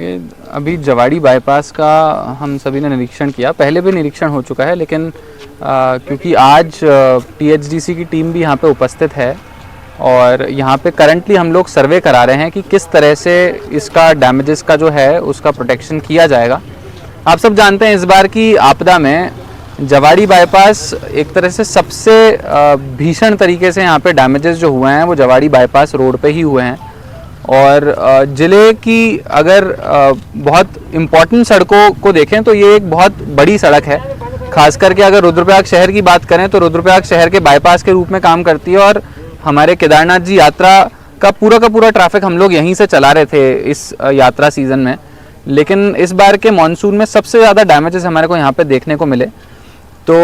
ये अभी जवाड़ी बाईपास का हम सभी ने निरीक्षण किया, पहले भी निरीक्षण हो चुका है, लेकिन क्योंकि आज टीएचडीसी की टीम भी यहाँ पे उपस्थित है और यहाँ पे करंटली हम लोग सर्वे करा रहे हैं कि किस तरह से इसका डैमेजेस का जो है उसका प्रोटेक्शन किया जाएगा। आप सब जानते हैं इस बार की आपदा में जवाड़ी बाईपास एक तरह से सबसे भीषण तरीके से यहाँ पे डैमेजेस जो हुए हैं वो जवाड़ी बाईपास रोड पे ही हुए हैं। और ज़िले की अगर बहुत इम्पॉर्टेंट सड़कों को देखें तो ये एक बहुत बड़ी सड़क है। खास करके अगर रुद्रप्रयाग शहर की बात करें तो रुद्रप्रयाग शहर के बाईपास के रूप में काम करती है और हमारे केदारनाथ जी यात्रा का पूरा ट्रैफिक हम लोग यहीं से चला रहे थे इस यात्रा सीज़न में। लेकिन इस बार के मानसून में सबसे ज़्यादा डैमेजेस हमारे को यहाँ पे देखने को मिले। तो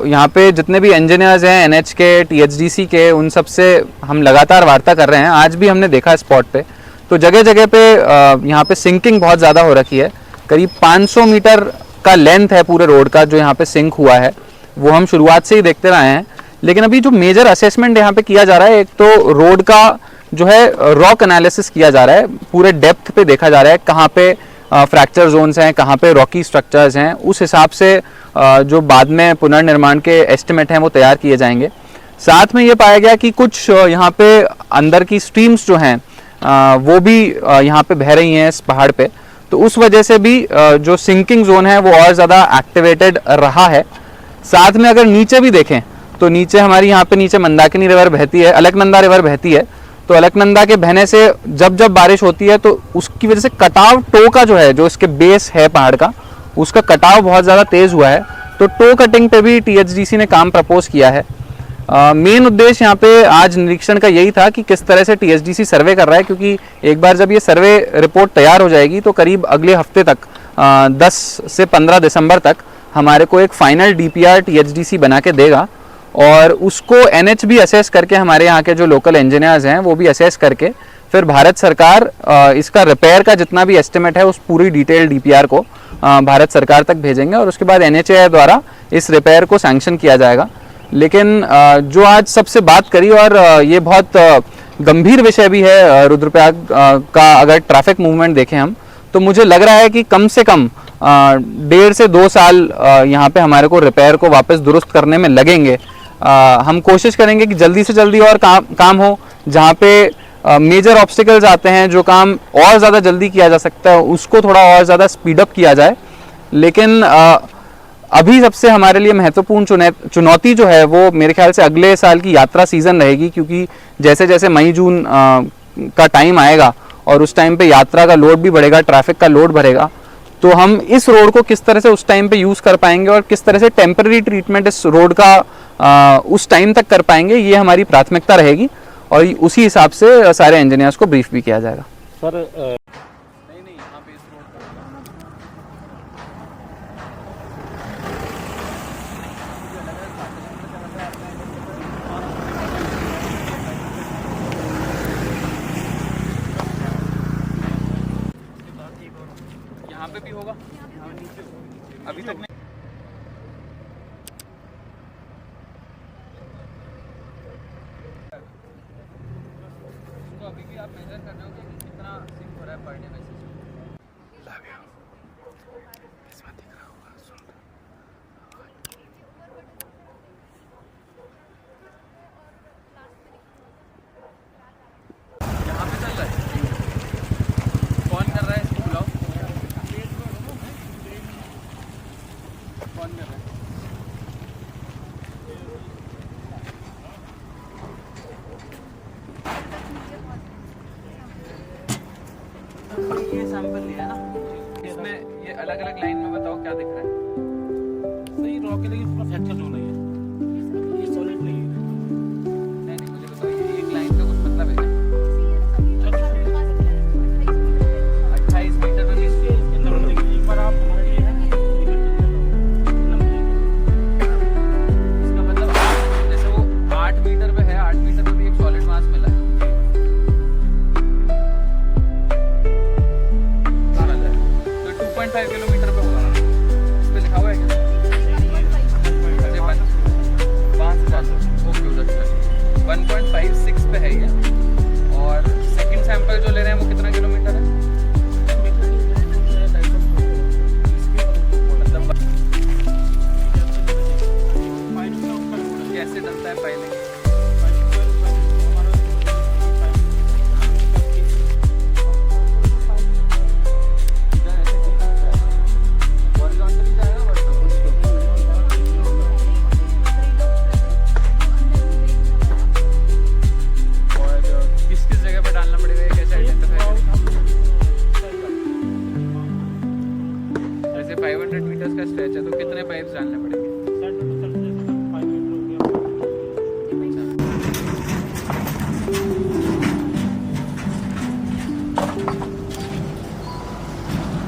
यहाँ पे जितने भी इंजीनियर्स हैं एनएच के, टीएचडीसी के, उन सब से हम लगातार वार्ता कर रहे हैं। आज भी हमने देखा स्पॉट पे तो जगह जगह पे यहाँ पे सिंकिंग बहुत ज़्यादा हो रखी है। करीब 500 मीटर का लेंथ है पूरे रोड का जो यहाँ पे सिंक हुआ है, वो हम शुरुआत से ही देखते रहे हैं। लेकिन अभी जो मेजर असेसमेंट यहाँ पे किया जा रहा है, एक तो रोड का जो है रॉक एनालिसिस किया जा रहा है, पूरे डेप्थ पे देखा जा रहा है कहाँ पे फ्रैक्चर जोन्स हैं, कहाँ पे रॉकी स्ट्रक्चर्स हैं। उस हिसाब से जो बाद में पुनर्निर्माण के एस्टिमेट हैं वो तैयार किए जाएंगे। साथ में ये पाया गया कि कुछ यहाँ पे अंदर की स्ट्रीम्स जो हैं वो भी यहाँ पे बह रही हैं इस पहाड़ पे, तो उस वजह से भी जो सिंकिंग जोन है वो और ज़्यादा एक्टिवेटेड रहा है। साथ में अगर नीचे भी देखें तो नीचे हमारी यहाँ पे नीचे मंदाकिनी रिवर बहती है, अलकनंदा रिवर बहती है। तो अलकनंदा के बहने से जब जब बारिश होती है तो उसकी वजह से कटाव टो का जो है, जो इसके बेस है पहाड़ का, उसका कटाव बहुत ज़्यादा तेज़ हुआ है। तो टो कटिंग पे भी टीएचडीसी ने काम प्रपोज किया है। मेन उद्देश्य यहाँ पे आज निरीक्षण का यही था कि किस तरह से टीएचडीसी सर्वे कर रहा है, क्योंकि एक बार जब ये सर्वे रिपोर्ट तैयार हो जाएगी तो करीब अगले हफ्ते तक 10 से 15 दिसंबर तक हमारे को एक फाइनल डीपीआर टीएचडीसी बना के देगा और उसको एनएच भी असेस करके, हमारे यहाँ के जो लोकल इंजीनियर्स हैं वो भी असेस करके फिर भारत सरकार इसका रिपेयर का जितना भी एस्टिमेट है उस पूरी डिटेल डीपीआर को भारत सरकार तक भेजेंगे और उसके बाद एनएचएआई द्वारा इस रिपेयर को सैंक्शन किया जाएगा। लेकिन जो आज सबसे बात करी और ये बहुत गंभीर विषय भी है रुद्रप्रयाग का, अगर ट्रैफिक मूवमेंट देखें हम तो मुझे लग रहा है कि कम से कम 1.5 से 2 साल यहाँ पे हमारे को रिपेयर को वापस दुरुस्त करने में लगेंगे। हम कोशिश करेंगे कि जल्दी से जल्दी और काम हो। जहाँ पे मेजर ऑब्स्टिकल्स आते हैं, जो काम और ज़्यादा जल्दी किया जा सकता है उसको थोड़ा और ज़्यादा स्पीडअप किया जाए। लेकिन अभी सबसे हमारे लिए महत्वपूर्ण चुनौती जो है वो मेरे ख्याल से अगले साल की यात्रा सीज़न रहेगी, क्योंकि जैसे जैसे मई जून का टाइम आएगा और उस टाइम पे यात्रा का लोड भी बढ़ेगा, ट्रैफिक का लोड बढ़ेगा, तो हम इस रोड को किस तरह से उस टाइम पे यूज़ कर पाएंगे और किस तरह से टेम्पररी ट्रीटमेंट इस रोड का उस टाइम तक कर पाएंगे, ये हमारी प्राथमिकता रहेगी और उसी हिसाब से सारे इंजीनियर्स को ब्रीफ भी किया जाएगा। सर नहीं यहाँ पे इस रोड यहाँ पे भी होगा, अभी तक नहीं। तो अभी भी आप मेजर कर रहे हो कि कितना सिंक हो रहा है पर डे बेसिस पे। इसमें दिख रहा होगा, सुन यहाँ पे चल रहा है, कौन कर रहा है इसको बुलाओ, कौन कर रहा है? ये सैंपल लिया ना, इसमें ये अलग अलग लाइन में बताओ क्या दिख रहा है। सही रॉक के लिए पूरा फ्रैक्चर जोन है ये सॉलिड नहीं है। नहीं मुझे बताओ ये एक लाइन का कुछ मतलब है? 28 मीटर में एक बार आप हमारे लिए है इसका मतलब जैसे वो 8 मीटर पे है, 8 मीटर पे भी एक सॉलिड मास मिला है। तो 2.5 किलोमीटर पे होगा, इस पे लिखा हुआ है क्या? ओके उधर 1.56 पे है ये। और सेकंड सैंपल जो ले रहे हैं वो कितना किलोमीटर है? से, अच्छा तो कितने पाइप्स डालने पड़ेंगे? सेंटर टू सेंटर जैसे 5 मीटर हो गया।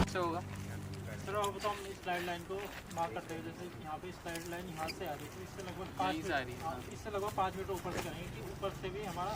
अच्छा होगा। सर अब तो हम इस स्लाइड लाइन को मार्क करते हैं, जैसे यहाँ पे स्लाइड लाइन यहाँ से आ रही है, तो इससे लगभग 5 यहीं से आ रही है, हाँ। इससे लगभग 5 मीटर ऊपर से करेंगे कि ऊपर से भी हमारा